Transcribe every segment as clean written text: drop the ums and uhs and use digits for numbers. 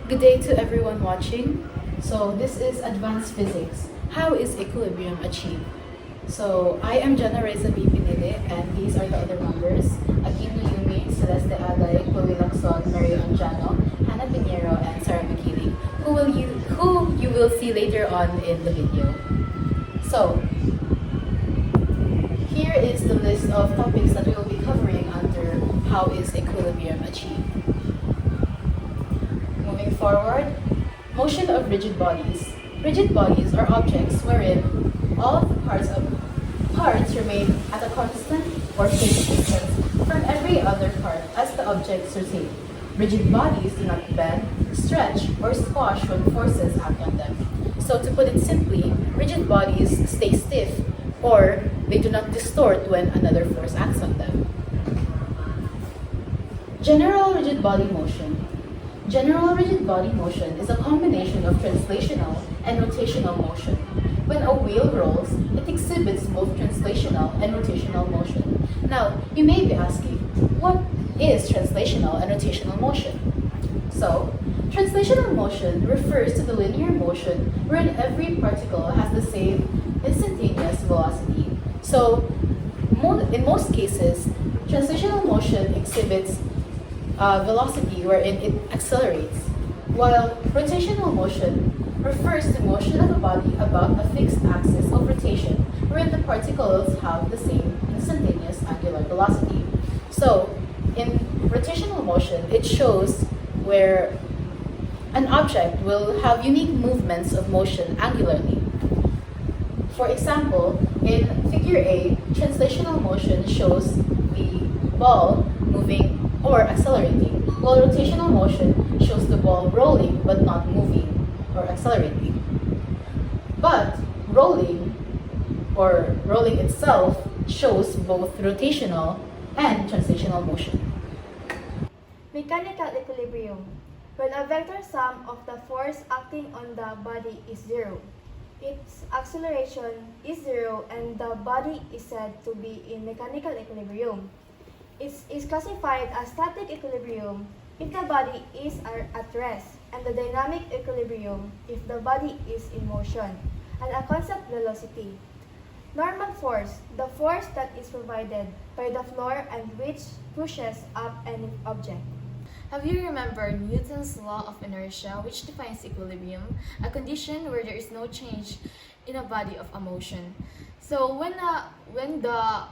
Good day to everyone watching. So this is Advanced Physics. How is equilibrium achieved? So I am Jana Reza B. Pinede, and these are the other members: Aquino Yumi, Celeste Alay, Chloe Lacson, Mario Anjano, Hannah Pinheiro, and Sarah McKeely, who you will see later on in the video. So here is the list of topics that we will be covering under How is equilibrium achieved. Moving forward, motion of rigid bodies. Rigid bodies are objects wherein all of the parts remain at a constant or fixed distance from every other part as the objects rotate. Rigid bodies do not bend, stretch, or squash when forces act on them. So to put it simply, rigid bodies stay stiff, or they do not distort when another force acts on them. General rigid body motion. General rigid body motion is a combination of translational and rotational motion. When a wheel rolls, it exhibits both translational and rotational motion. Now, you may be asking, what is translational and rotational motion? So, translational motion refers to the linear motion wherein every particle has the same instantaneous velocity. So, in most cases, translational motion exhibits velocity wherein it accelerates, while rotational motion refers to motion of a body about a fixed axis of rotation wherein the particles have the same instantaneous angular velocity. So, in rotational motion, it shows where an object will have unique movements of motion angularly. For example, in figure A, translational motion shows the ball moving or accelerating, while rotational motion shows the ball rolling but not moving or accelerating. But rolling itself shows both rotational and translational motion. Mechanical equilibrium. When a vector sum of the force acting on the body is zero, its acceleration is zero and the body is said to be in mechanical equilibrium. It is classified as static equilibrium if the body is at rest, and the dynamic equilibrium if the body is in motion, and a constant velocity. Normal force, the force that is provided by the floor and which pushes up any object. Have you remembered Newton's law of inertia, which defines equilibrium, a condition where there is no change in a body of a motion? So when the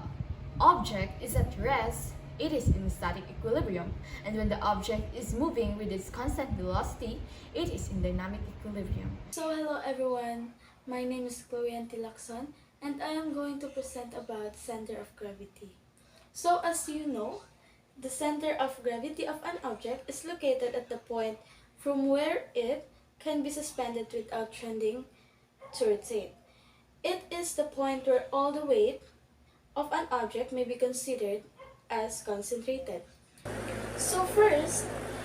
object is at rest, it is in static equilibrium, and when the object is moving with its constant velocity, it is in dynamic equilibrium. So hello everyone, my name is Chloe Entea, and I am going to present about center of gravity. So as you know, the center of gravity of an object is located at the point from where it can be suspended without trending to rotate. It is the point where all the weight of an object may be considered as concentrated. So first,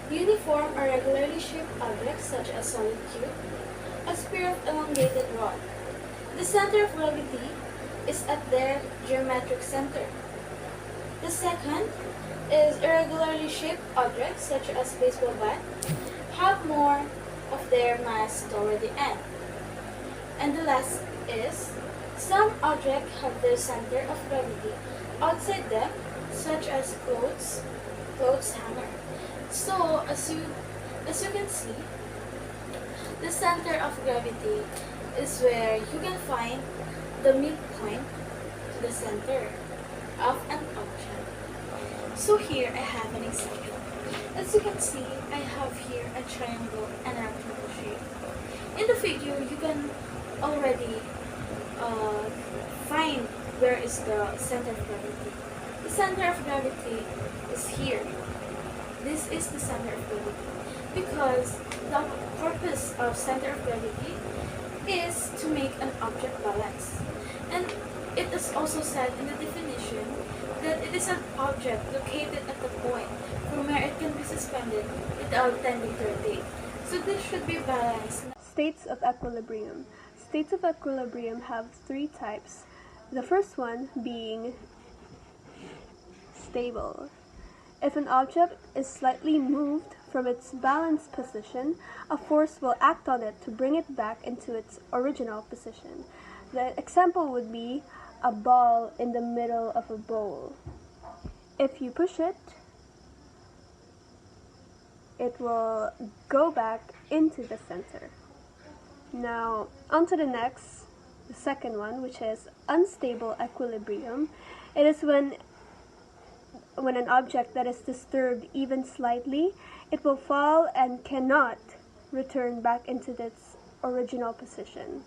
uniform or regularly shaped objects such as solid cube, a sphere of elongated rod. The center of gravity is at their geometric center. The second is irregularly shaped objects such as baseball bat have more of their mass toward the end. And the last is some objects have their center of gravity outside them, such as clothes hanger. So as you can see, the center of gravity is where you can find the midpoint, the center of an object. So here I have an example. As you can see, I have here a triangle and a rectangle shape. In the figure, you can already find where is the center of gravity. The center of gravity is here. This is the center of gravity because the purpose of center of gravity is to make an object balance. And it is also said in the definition that it is an object located at the point from where it can be suspended without tending to rotate. So this should be balanced. States of equilibrium. States of equilibrium have three types. The first one being stable. If an object is slightly moved from its balanced position, a force will act on it to bring it back into its original position. The example would be a ball in the middle of a bowl. If you push it, it will go back into the center. Now, on to the second one, which is unstable equilibrium. It is when an object that is disturbed even slightly, it will fall and cannot return back into its original position.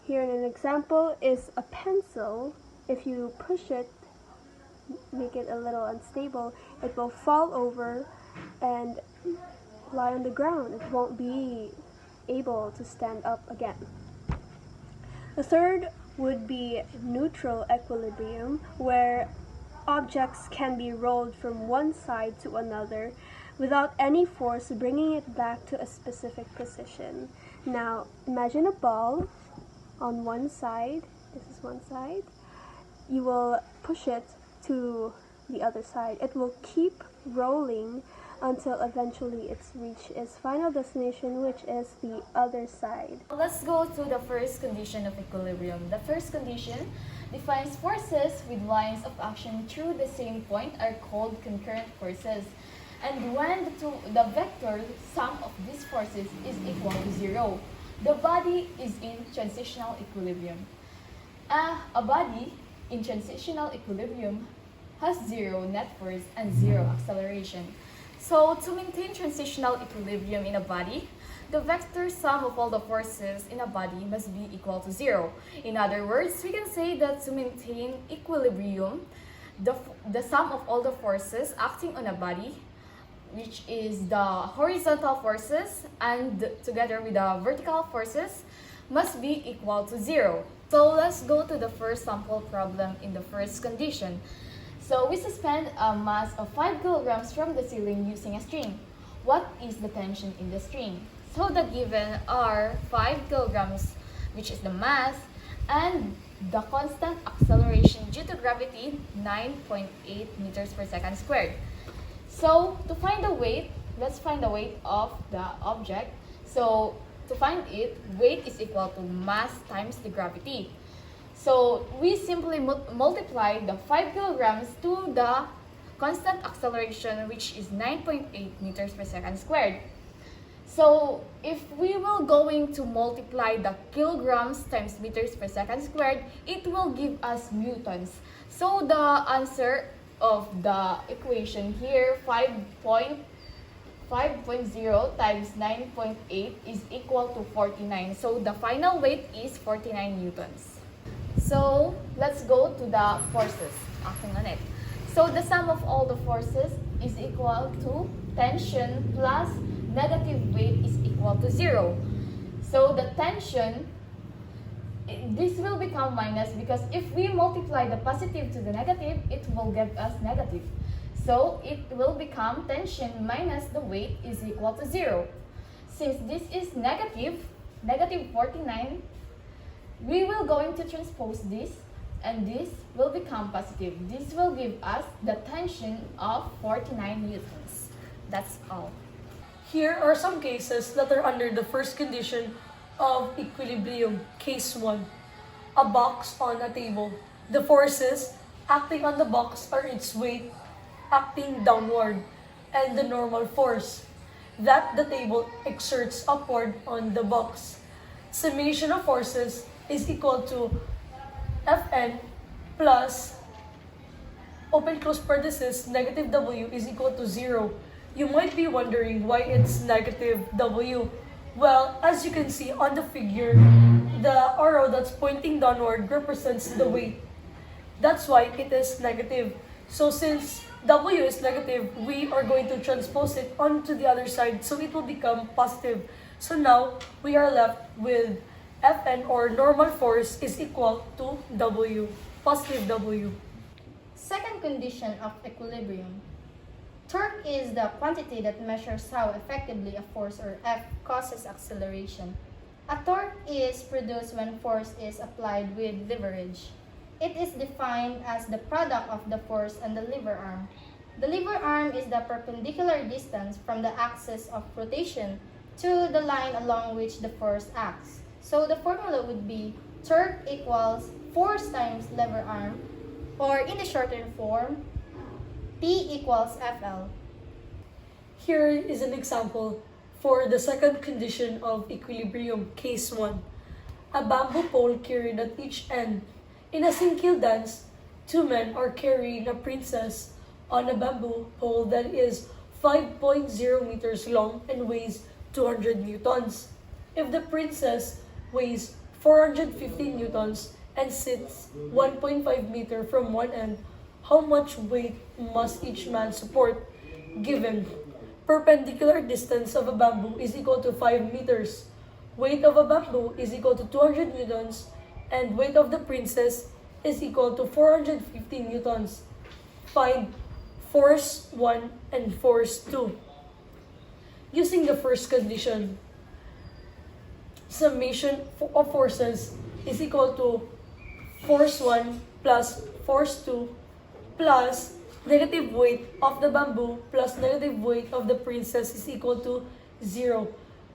Here an example is a pencil. If you push it, make it a little unstable, it will fall over and lie on the ground. It won't be able to stand up again. The third would be neutral equilibrium, where objects can be rolled from one side to another without any force bringing it back to a specific position. Now, imagine a ball on one side. This is one side. You will push it to the other side. It will keep rolling until eventually it's reached its final destination, which is the other side. Let's go to the first condition of equilibrium. The first condition defines forces with lines of action through the same point are called concurrent forces. And when the vector sum of these forces is equal to 0, the body is in transitional equilibrium. A body in transitional equilibrium has 0 net force and 0 acceleration. So, to maintain transitional equilibrium in a body, the vector sum of all the forces in a body must be equal to 0. In other words, we can say that to maintain equilibrium, the sum of all the forces acting on a body, which is the horizontal forces and together with the vertical forces, must be equal to 0. So, let's go to the first sample problem in the first condition. So, we suspend a mass of 5 kilograms from the ceiling using a string. What is the tension in the string? So, the given are 5 kilograms, which is the mass, and the constant acceleration due to gravity, 9.8 meters per second squared. So, to find the weight, let's find the weight of the object. So, to find it, weight is equal to mass times the gravity. So, we simply multiply the 5 kilograms to the constant acceleration, which is 9.8 meters per second squared. So, if we will going to multiply the kilograms times meters per second squared, it will give us newtons. So, the answer of the equation here, 5.0 times 9.8 is equal to 49. So, the final weight is 49 newtons. So, let's go to the forces acting on it. So, the sum of all the forces is equal to tension plus negative weight is equal to 0. So, the tension, this will become minus because if we multiply the positive to the negative, it will give us negative. So, it will become tension minus the weight is equal to 0. Since this is negative 49, we will going to transpose this and this will become positive. This will give us the tension of 49 newtons. That's all. Here are some cases that are under the first condition of equilibrium. Case 1. A box on a table. The forces acting on the box are its weight acting downward and the normal force that the table exerts upward on the box. Summation of forces is equal to Fn plus open close parenthesis negative W is equal to 0. You might be wondering why it's negative W. Well, as you can see on the figure, the arrow that's pointing downward represents the weight. That's why it is negative. So since W is negative, we are going to transpose it onto the other side so it will become positive. So now we are left with Fn or normal force is equal to W, positive W. Second condition of equilibrium. Torque is the quantity that measures how effectively a force or F causes acceleration. A torque is produced when force is applied with leverage. It is defined as the product of the force and the lever arm. The lever arm is the perpendicular distance from the axis of rotation to the line along which the force acts. So the formula would be torque equals force times lever arm, or in the shortened form, P equals FL. Here is an example for the second condition of equilibrium, case 1. A bamboo pole carried at each end. In a single dance, two men are carrying a princess on a bamboo pole that is 5.0 meters long and weighs 200 newtons. If the princess weighs 450 newtons and sits 1.5 meter from one end, how much weight must each man support? Given perpendicular distance of a bamboo is equal to 5 meters, weight of a bamboo is equal to 200 newtons, and weight of the princess is equal to 450 newtons. Find force 1 and force 2. Using the first condition, summation of forces is equal to force 1 plus force 2 plus negative weight of the bamboo plus negative weight of the princess is equal to 0.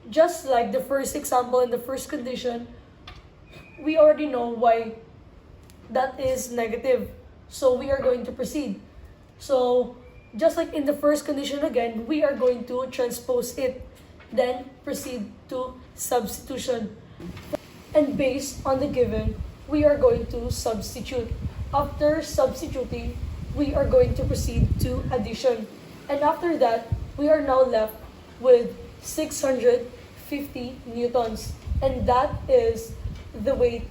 Just like the first example in the first condition, we already know why that is negative. So we are going to proceed. So just like in the first condition again, we are going to transpose it, then proceed to substitution. And based on the given, we are going to substitute. After substituting, we are going to proceed to addition. And after that, we are now left with 650 newtons. And that is the weight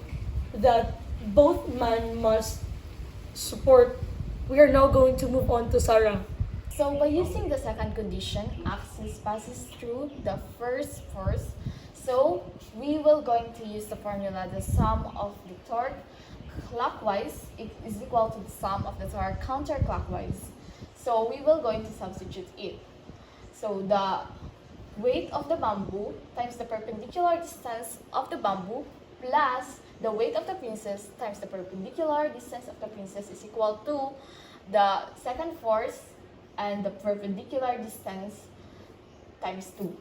that both men must support. We are now going to move on to Sarah. So by using the second condition, axis passes through the first force. So we will going to use the formula, the sum of the torque clockwise is equal to the sum of the torque counterclockwise. So we will going to substitute it. So the weight of the bamboo times the perpendicular distance of the bamboo plus the weight of the princess times the perpendicular distance of the princess is equal to the second force and the perpendicular distance times 2.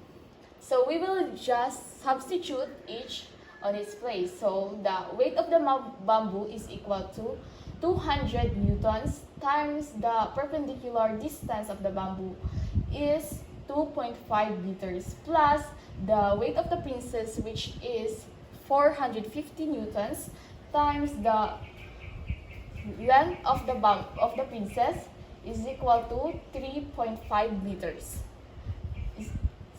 So we will just substitute each on its place. So the weight of the bamboo is equal to 200 newtons times the perpendicular distance of the bamboo is 2.5 meters plus the weight of the princess, which is 450 newtons times the length of the princess is equal to 3.5 meters.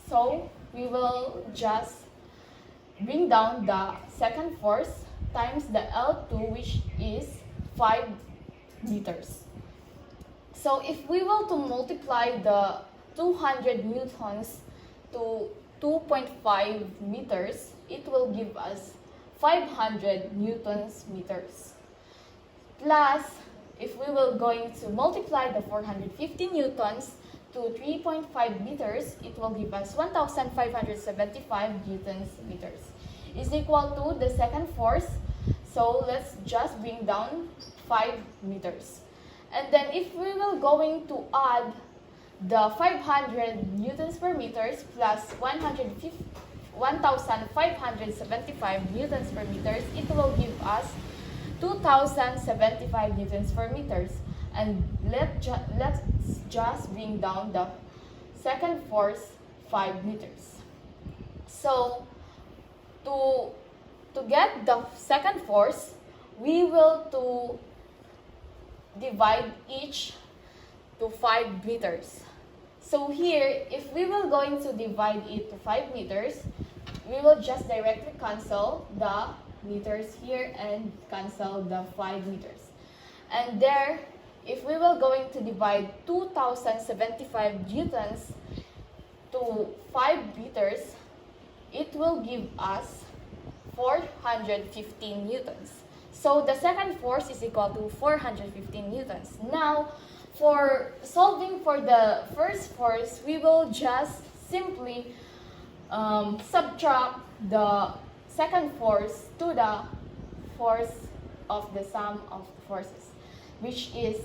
So we will just bring down the second force times the L2, which is 5 meters. So if we will to multiply the 200 newtons to 2.5 meters, it will give us 500 newtons meters. Plus, if we will going to multiply the 450 newtons to 3.5 meters, it will give us 1,575 newtons meters is equal to the second force. So let's just bring down 5 meters. And then if we will going to add the 500 newtons per meters plus 1,575 newtons per meters, it will give us 2,075 newtons per meters. And let's just bring down the second force 5 meters. So to get the second force, we will to divide each to 5 meters. So here, if we will going to divide it to 5 meters, we will just directly cancel the meters here and cancel the 5 meters. And there, if we will going to divide 2,075 newtons to 5 meters, it will give us 415 newtons. So the second force is equal to 415 newtons. Now, for solving for the first force, we will just simply subtract the second force to the force of the sum of forces, which is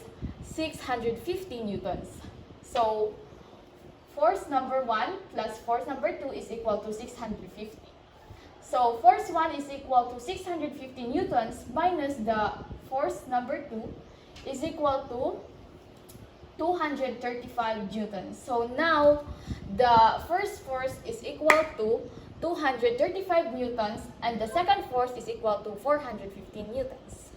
650 newtons. So, force number 1 plus force number 2 is equal to 650. So, force 1 is equal to 650 newtons minus the force number 2 is equal to 235 newtons. So, now, the first force is equal to 235 newtons and the second force is equal to 415 newtons.